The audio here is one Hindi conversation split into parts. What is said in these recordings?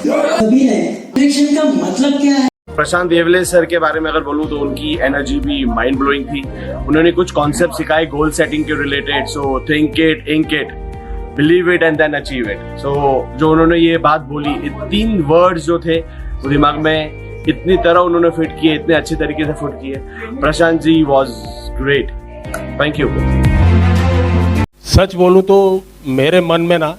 सभी ने प्रेडिक्शन का मतलब क्या है? प्रशांत येवले सर के बारे में अगर बोलूं तो उनकी एनर्जी भी माइंड ब्लोइंग थी। उन्होंने कुछ कॉन्सेप्ट सिखाए गोल सेटिंग के related. So think it, ink it, believe it and then achieve it. So जो उन्होंने ये बात बोली, ये 3 वर्ड्स जो थे वो दिमाग में इतनी तरह उन्होंने फिट किए, इतने अच्छे तरीके से फिट किए। Prashant ji was great. Thank you. सच बोलूं तो मेरे मन में ना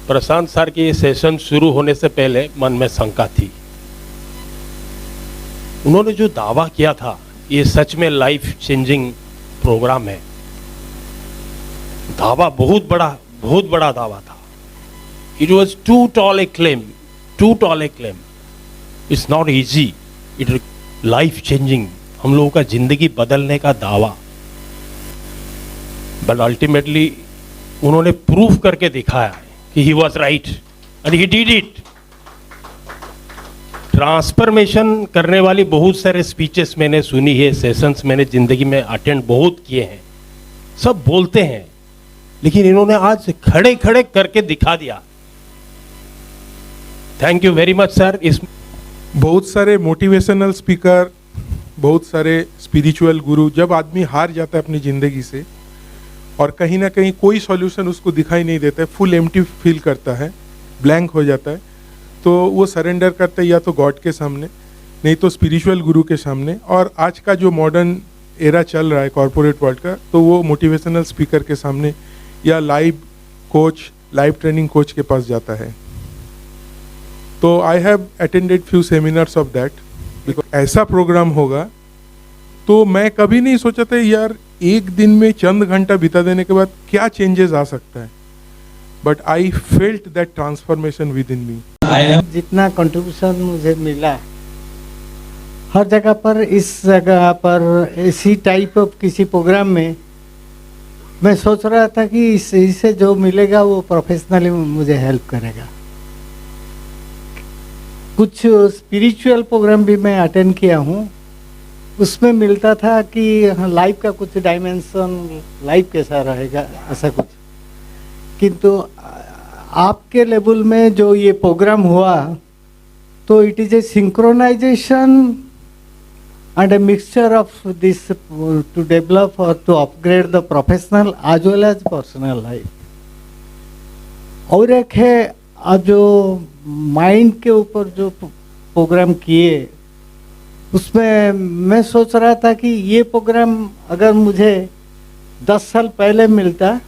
प्रशांत सर की सेशन शुरू होने से पहले मन में शंका थी। उन्होंने जो दावा किया था ये सच में लाइफ चेंजिंग प्रोग्राम है। दावा बहुत बड़ा दावा था। It was too tall a claim. It's not easy, it life changing, हम लोगों का जिंदगी बदलने का दावा। बट अल्टीमेटली उन्होंने प्रूव करके दिखाया कि he was right and he did it. Transformation करने वाली बहुत सारे स्पीचेस मैंने सुनी है, सेशंस मैंने जिंदगी में अटेंड बहुत किए हैं। सब बोलते हैं, लेकिन इन्होंने आज खड़े खड़े करके दिखा दिया। Thank you very much sir. इस बहुत सारे मोटिवेशनल स्पीकर, बहुत सारे स्पिरिचुअल गुरु, जब आदमी हार जाता है अपनी ज़िंदगी से और कहीं ना कहीं कोई सॉल्यूशन उसको दिखाई नहीं देता है, फुल एम्प्टी फील करता है, ब्लैंक हो जाता है, तो वो सरेंडर करता है या तो गॉड के सामने, नहीं तो स्पिरिचुअल गुरु के सामने। और आज का जो मॉडर्न एरा चल रहा है कॉर्पोरेट वर्ल्ड का, तो वो मोटिवेशनल स्पीकर के सामने या live coach, live training coach के पास जाता है। तो I have attended few seminars of that. Because ऐसा प्रोग्राम होगा तो मैं कभी नहीं सोचा था यार एक दिन में चंद घंटा बिता देने के बाद क्या चेंजेस आ सकता है, but I felt that transformation within मी। जितना कंट्रीब्यूशन मुझे मिला हर जगह पर, इस जगह पर इसी टाइप ऑफ किसी प्रोग्राम में मैं सोच रहा था कि इससे जो मिलेगा वो प्रोफेशनली मुझे हेल्प करेगा। कुछ स्पिरिचुअल प्रोग्राम भी मैं अटेंड किया हूँ, उसमें मिलता था कि लाइफ का कुछ डायमेंशन, लाइफ कैसा रहेगा ऐसा कुछ। किंतु आपके लेवल में जो ये प्रोग्राम हुआ तो it is a synchronization and a mixture of this to develop और to upgrade the professional as well as personal life. और एक है अब जो माइंड के ऊपर जो प्रोग्राम किए, उसमें मैं सोच रहा था कि ये प्रोग्राम अगर मुझे 10 साल पहले मिलता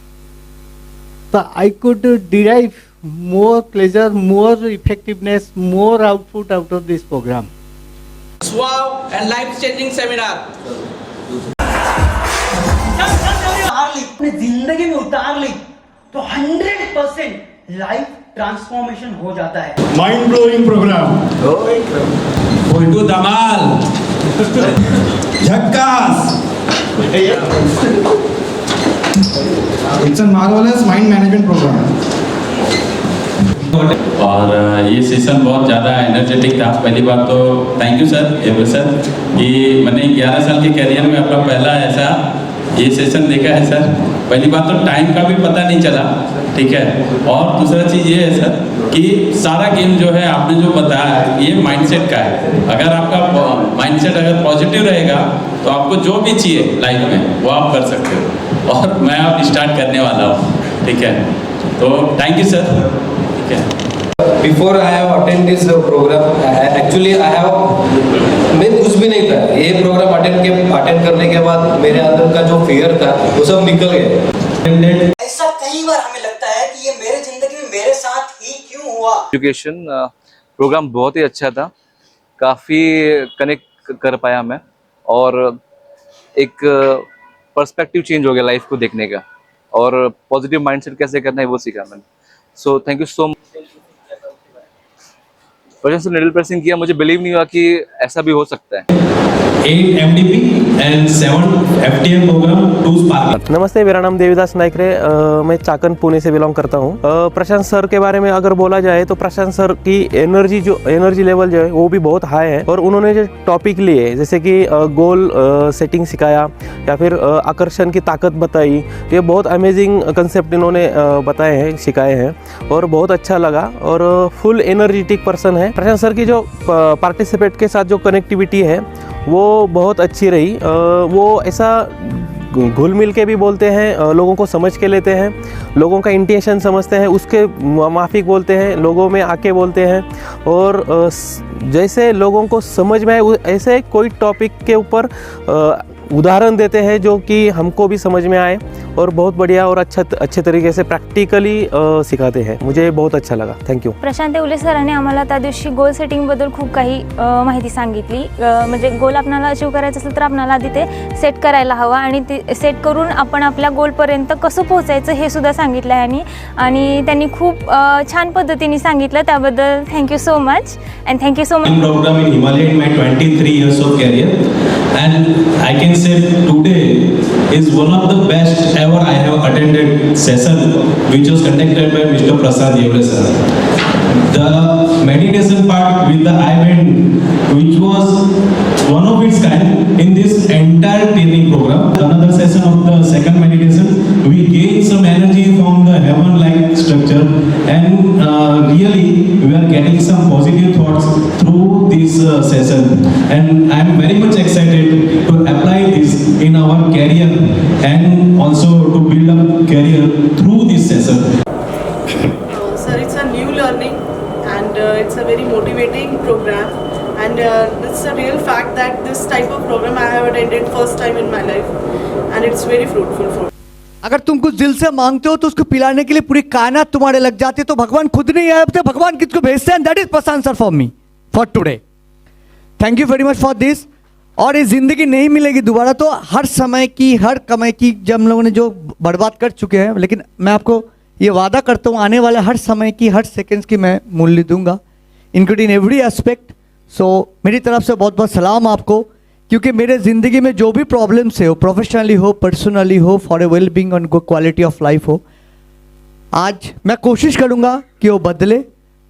तो I could derive more pleasure, more effectiveness, more output out of this programme. Wow and life-changing seminar. अपने जिंदगी में उतार ली तो 100% लाइफ ट्रांसफॉर्मेशन हो जाता है। माइंड ब्लोइंग प्रोग्राम, उल्टू धमाल, झक्कास। It's a marvellous mind management programme. और ये सेशन बहुत ज़्यादा एनर्जेटिक था। पहली बात तो thank you sir, Yewale sir, कि मैंने 11 साल के कैरियर में अपना पहला ऐसा ये सेशन देखा है सर। पहली बात तो टाइम का भी पता नहीं चला, ठीक है। और दूसरा चीज़ ये है सर कि सारा गेम जो है आपने जो बताया ये माइंडसेट का है। अगर आपका माइंडसेट अगर पॉजिटिव रहेगा तो आपको जो भी चाहिए लाइफ में वो आप कर सकते हो। और मैं अब स्टार्ट करने वाला हूँ, ठीक है। तो थैंक यू सर, ठीक है। Before I have attend this program, actually I have, मैं कुछ भी नहीं था। ये प्रोग्राम अटेंड करने के बाद मेरे अंदर का जो फियर था वो सब निकल गया। ऐसा कई बार हमें लगता है कि ये मेरे जिंदगी में मेरे साथ ही क्यों हुआ। एजुकेशन प्रोग्राम बहुत ही अच्छा था, काफ़ी कनेक्ट कर पाया मैं और एक पर्सपेक्टिव चेंज हो गया लाइफ को देखने का और पॉजिटिव माइंडसेट कैसे करना है वो सीखा मैंने। So thank you so much. Prashant sir needle pressing किया, मुझे बिलीव नहीं हुआ कि ऐसा भी हो सकता है। 8 MDP and 7 FTM program, 2 Spark. नमस्ते, मेरा नाम देवीदास नाइकरे, मैं चाकन पुणे से बिलोंग करता हूँ। प्रशांत सर के बारे में अगर बोला जाए तो प्रशांत सर की एनर्जी लेवल जो है वो भी बहुत हाई है, और उन्होंने जो टॉपिक लिए जैसे कि गोल सेटिंग सिखाया या फिर आकर्षण की ताकत बताई, ये बहुत अमेजिंग कंसेप्ट इन्होंने बताए हैं, सिखाए हैं, और बहुत अच्छा लगा। और फुल एनर्जेटिक पर्सन है प्रशांत सर की। जो पार्टिसिपेट के साथ जो कनेक्टिविटी है वो बहुत अच्छी रही। वो ऐसा घुल मिल के भी बोलते हैं, लोगों को समझ के लेते हैं, लोगों का इंटेंशन समझते हैं, उसके माफिक बोलते हैं, लोगों में आके बोलते हैं, और जैसे लोगों को समझ में आए ऐसे कोई टॉपिक के ऊपर उदाहरण देते हैं जो कि हमको भी समझ में आए, और बहुत बढ़िया और अच्छे तरीके से प्रॅक्टिकली सिखाते हैं। मुझे बहुत अच्छा लगा। थँक्यू। प्रशांत येवले सरांनी आम्हाला त्या दिवशी गोल सेटिंगबद्दल खूप काही माहिती सांगितली। म्हणजे गोल आपल्याला अचीव करायचं असेल तर आपल्याला आधी ते सेट करायला हवा, आणि ते सेट करून आपण आपल्या गोलपर्यंत कसं पोहोचायचं हे सुद्धा सांगितलं आहे, आणि त्यांनी खूप छान पद्धतीने सांगितलं, त्याबद्दल thank you so much and thank you so much. Program in Himalaya in my 23 years of career, and I can say today is one of the best ever I have attended session which was conducted by Mr. Prasad Yevle sir. The meditation part with the I-band, which was one of its kind in this entire training program. Another session of the second meditation, we gained some energy from the heaven-like structure, and really we are getting some positive thoughts through this session, and I am very much excited to apply this in our career and also to build up career through this session. Sir, it's a new learning, and it's a very motivating program, and it's a real fact that this type of program I have attended first time in my life, and it's very fruitful for me. अगर तुम कुछ दिल से मांगते हो तो उसको पिलाने के लिए पूरी कायनात तुम्हारे लग जाती है, तो भगवान खुद नहीं आए तो भगवान किसको भेजते हैं? That is Prashant sir for me for today. Thank you very much for this. और ये ज़िंदगी नहीं मिलेगी दोबारा, तो हर समय की हर कमाई की जब हम लोगों ने जो बर्बाद कर चुके हैं, लेकिन मैं आपको ये वादा करता हूँ आने वाले हर समय की हर सेकंड्स की मैं मूल्य दूंगा, इंक्लूडिंग एवरी एस्पेक्ट। सो मेरी तरफ से बहुत बहुत सलाम आपको, क्योंकि मेरे ज़िंदगी में जो भी प्रॉब्लम्स है, वो प्रोफेशनली हो, पर्सनली हो, फॉर ए वेल बीइंग और गुड क्वालिटी ऑफ लाइफ हो, आज मैं कोशिश करूँगा कि वो बदले,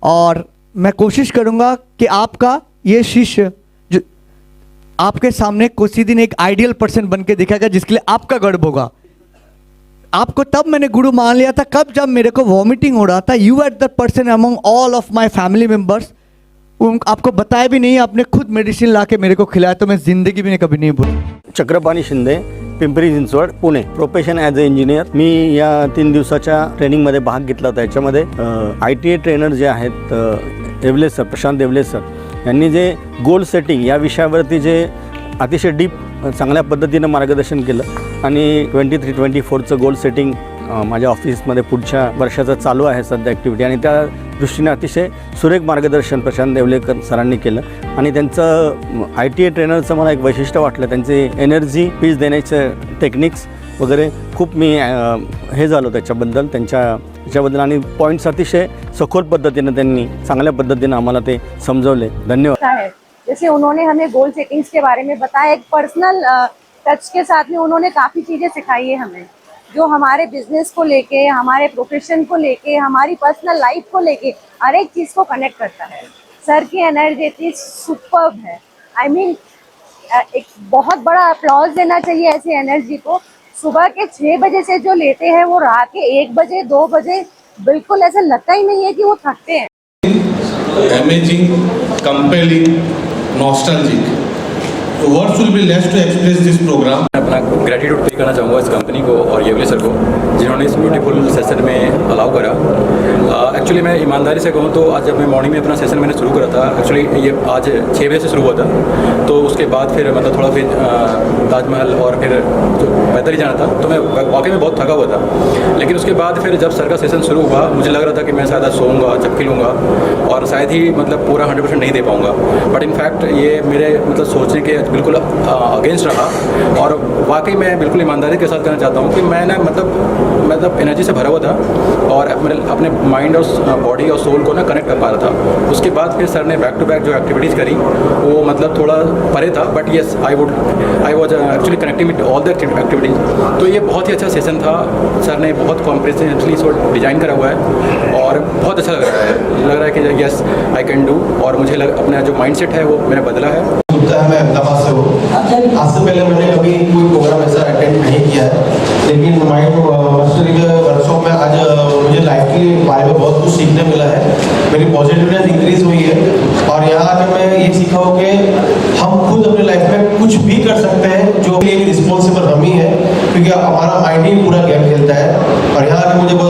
और मैं कोशिश करूँगा कि आपका ये शिष्य जो आपके सामने किसी दिन एक आइडियल पर्सन बन के दिखाएगा जिसके लिए आपका गर्व होगा। आपको तब मैंने गुरु मान लिया था कब जब मेरे को वॉमिटिंग हो रहा था। You are the person among all of my family members, आपको बताया भी नहीं, आपने खुद मेडिसिन ला के मेरे को खिलाया, तो मैं जिंदगी में कभी नहीं भूलूं। Chakrapani Shinde, Pimpri Chinchwad, Pune. Profession as a engineer. मी या 3 दिवसाच्या ट्रेनिंगमध्ये भाग घेतला होता। याच्यामध्ये ITA ट्रेनर जे आहेत येवले सर, प्रशांत येवले सर यांनी जे गोल सेटिंग या विषयावरती जे अतिशय डीप चांगल्या पद्धतीनं मार्गदर्शन केलं, आणि 23-24चं गोल सेटिंग माझ्या ऑफिसमध्ये पुढच्या वर्षाचं चालू आहे सध्या ॲक्टिव्हिटी, आणि त्या दृष्टीने अतिशय सुरेख मार्गदर्शन प्रशांत येवलेकर सरांनी केलं। आणि त्यांचं ITA ट्रेनरचं मला एक वैशिष्ट्य वाटलं, त्यांचे एनर्जी पीस देण्याचे टेक्निक्स वगैरे खूप मी हे झालो त्याच्याबद्दल, त्याच्याबद्दल, आणि पॉईंट्स अतिशय सखोल पद्धतीने त्यांनी चांगल्या पद्धतीने आम्हाला ते समजवले। धन्यवाद। जैसे उन्होंने हमें गोल सेटिंग्स के बारे में बताया, एक पर्सनल टच के साथ में उन्होंने काफ़ी चीज़ें सिखाई है हमें, जो हमारे बिजनेस को लेके, हमारे प्रोफेशन को लेके, हमारी पर्सनल लाइफ को लेके हर एक चीज़ को कनेक्ट करता है। सर की एनर्जी इतनी सुपर्ब है, आई मीन एक बहुत बड़ा अप्लॉज देना चाहिए ऐसी एनर्जी को। सुबह के 6 बजे से जो लेते हैं वो रात के 1 बजे 2 बजे बिल्कुल ऐसा लगता ही नहीं है कि वो थकते हैं। Amazing, compelling, nostalgic. Words will be less to express this program. मैं अपना ग्रेटिट्यूड पे करना चाहूँगा इस कंपनी को और येवले सर को, जिन्होंने इस ब्यूटीफुल सेशन में अलाउ करा। एक्चुअली मैं ईमानदारी से कहूँ तो आज जब मैं मॉर्निंग में अपना सेशन मैंने शुरू करा था, एक्चुअली ये आज 6 बजे से शुरू हुआ था, तो उसके बाद फिर मतलब थोड़ा फिर ताजमहल और फिर जो पैदल ही जाना था, तो मैं वाकई में बहुत थका हुआ था। लेकिन उसके बाद फिर जब सर का सेशन शुरू हुआ, मुझे लग रहा था कि मैं शायद सोऊंगा, झपकी लूँगा और शायद ही मतलब पूरा 100% नहीं दे पाऊँगा, बट इनफैक्ट ये मेरे मतलब सोचने के बिल्कुल अगेंस्ट रहा। और वाकई मैं बिल्कुल ईमानदारी के साथ कहना चाहता हूँ कि मैं ना मतलब एनर्जी से भरा हुआ था और अपने माइंड और बॉडी और सोल को ना कनेक्ट कर पा रहा था। उसके बाद फिर सर ने बैक टू बैक जो एक्टिविटीज़ करी वो मतलब थोड़ा परे था, but yes I was actually connecting with all the activities. तो ये बहुत ही अच्छा सेशन था। सर ने बहुत कॉम्प्रिहेंसिवली इसको डिज़ाइन करा हुआ है और बहुत अच्छा लग रहा है कि यस आई कैन डू। और मुझे अपना जो माइंड सेट है वो मेरा बदला है। मैं अहमदाबाद से हूँ। आज से पहले मैंने कभी कोई प्रोग्राम ऐसा अटेंड नहीं किया है, लेकिन माइंड मास्टरी के वर्कशॉप में आज मुझे लाइफ के बारे में बहुत कुछ सीखने मिला है। मेरी पॉजिटिवनेस इंक्रीज हुई है और यहाँ आकर मैं ये सीखा हूँ कि हम खुद अपने लाइफ में कुछ भी कर सकते हैं, जो एक रिस्पॉन्सिबल हम ही है, क्योंकि हमारा माइंड ही पूरा गेम खेलता है। और यहाँ आकर मुझे बहुत